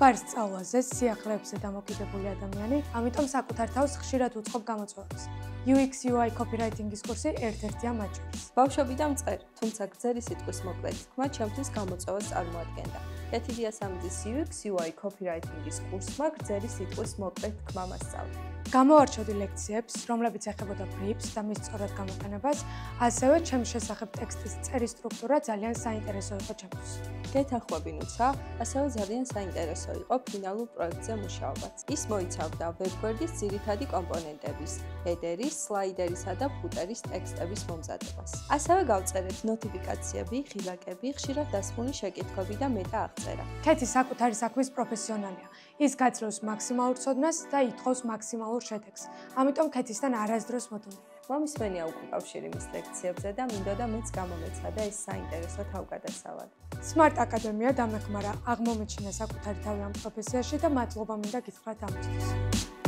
გვაქვს სწავლაზე, სიახლეებზე დამოკიდებული ადამიანი, ამიტომ საკუთარ თავს ხშირად უწყობ გამოწვევებს. UX UI copywriting-ის კურსი ერთ-ერთია მათ შორის. ბავშვობიდან მწყერ, თუმცა გრძელი სიტყვის მოკლედ თქმა ჩემთვის გამოწვევას წარმოადგენდა. ერთი დიასამძის UX UI copywriting-ის კურსმა გრძელი სიტყვის მოკლედ თქმა მასწავლა. გამოვარჩევდი ლექციებს, რომლებიც ეხებოდა ბრიფს და მის სწორად გამოყენებას, ასევე ჩემს შესახებ ტექსტის წერის სტრუქტურა ძალიან საინტერესო იყო ჩემთვის. გეთახვები ნუცა, ასევე ძალიან საინტერესო იყო ფინალურ პროექტზე მუშაობაც. ის მოიცავდა ვებგვერდის ძირითადი კომპონენტების, ჰედერის, სლაიდერისა და ფუტერის ტექსტების მომზადებას. ასევე გავწერეთ ნოტიფიკაციები, ღილაკები, ხშირად დასმული შეკითხვები და მეტა აღწერა. ქეთი საკუთარი საქმის პროფესიონალია. ის გაძლევს მაქსიმალურ ცოდნას და ითხოვს მაქსიმალურ შედეგს. ამიტომ ქეთისთან არასდროს მოდუნდი. მომისმენია უკავშირი მის ლექციებზე და მინდოდა მეც გამომეცადა ეს საინტერესო თავგადასავალი. Smart აკადემია დამეხმარა აღმომეჩინა საკუთარი თავი ამ პროფესიაში და მადლობა მინდა გითხრათ ამისთვის.